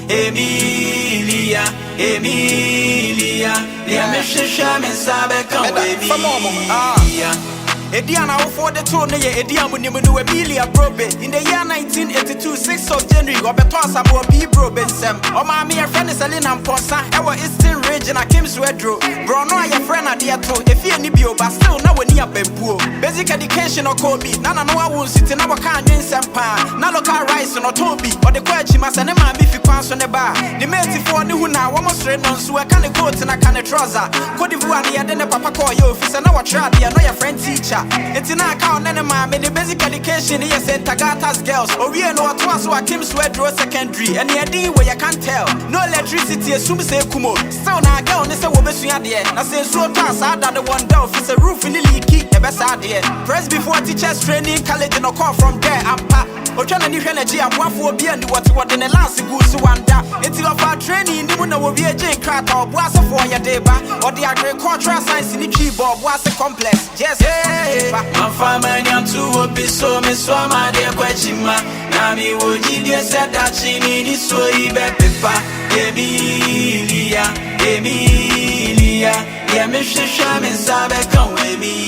Emelia, Emelia, yeah, me shame sabe come Emelia. Ediana for the tour near Ediamu Emelia Brobey in the year 1982, 6th of January, Obetosa P. Brobey Sem. Oh, my mere friend is Elena Ponsa, our Eastern region, I came to Edro. Brono, your friend, I dear to, if you need bio, but still no one near Bempo. Basic education or Kobe, none of our wounds sit in our kind in Sempa, no local rice or Toby, or the Quachimas and Emma Biffy Quans on the bar. The mate for new now, almost straight on, so I can't coat and I can't trouser. Could you want the other Papa call you, if it's an hour trap, you know your friend teacher. It's in our account, and the basic education is in Tagata's girls. Or we know what was what Kim Swedro secondary, and the idea where you can't tell. No electricity, assume say Kumo. Still, now girl, and it's a woman, I say, so fast, I the one down, it's a roof in the leaky, the best idea. Press before teachers training, college, and a call from there, I'm packed. Or trying to new energy, I'm one for being what in the last goose one down. It's your training, you will be a Jane crack or was a 4 year day back, or the agricultural science in the tree board was a complex. Yes, I'm fine, I'm too be so miss my dear Quachima. Nami would you said that she needed so Pepa. Emelia, Emelia, yeah, Mr. Shaman Sabe, come with me.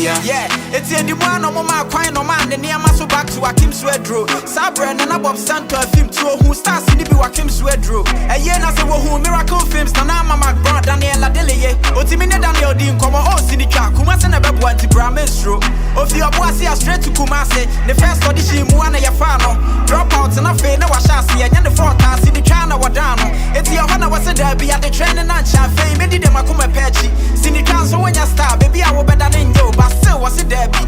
Yeah, it's in the one of my quine no man, and near muscle back to Akim Swedro. Sabra and Bob Santo film to who starts in the Wakim Swedro. A year as a who miracle films, Tanama McBride, Daniela Delia, Otimina Daniel Dean, come on, Sinica, Kumas and a Babu anti Bramestro. Of your boss here straight to Kumase, the first audition, Muana Yafano. Dropouts and a fair no Washasi, and the forecast in the China Wadano. It's your honor was a derby at the training and champagne, made them a Kuma Pechi. Sinica, so when you start, baby, I will better than you, but still was a derby.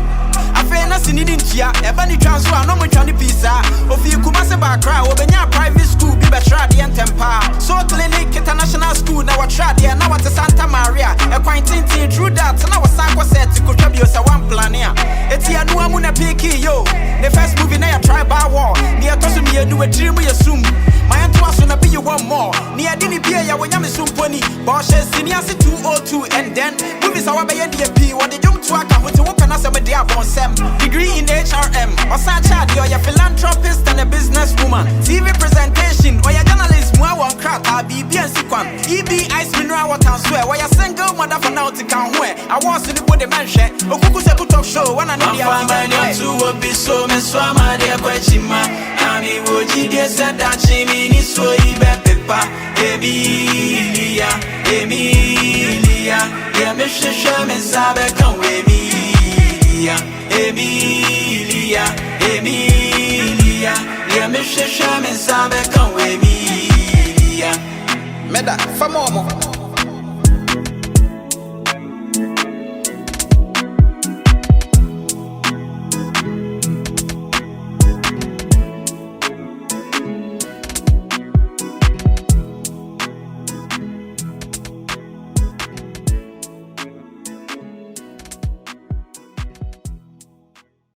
I feel nothing in India, a bunny transfer, no much on the pizza. Of you Kumasa Bakra, or Benya private school, be better and temper. So Clinic International School, now a trad, now at Santa Maria, a quaintin through that, and our Sanko said to contribute a one plan here. It's here, no one picky, yo. The first movie, now tribal war. Near Tosumi, do a dream, we assume. My aunt was on a be one more. Near Dini Pia, when I'm a Sumponi, Boshes, Sinias 202, and then movies our by NDP, what the young twaka, what to open us a dear on Sam. Degree in HRM, or Sanchad, you're a philanthropist and a businesswoman. TV presentation, or your journalist, more one crowd, BB and Sequan. EB Ice Mineral Water and Swear, why a single mother for now to come where I was in the body mansion, or Kukusa talk show, when I know the other to be so Miss Swama, dear Quachima. Nami would you said that she means so Pepa. Emelia, Emelia, yeah, Mr. Shaman Sabe, come with me. Emelia, Emelia, yeah, Mr. Shaman Sabe, come with me. Meda, Famomo.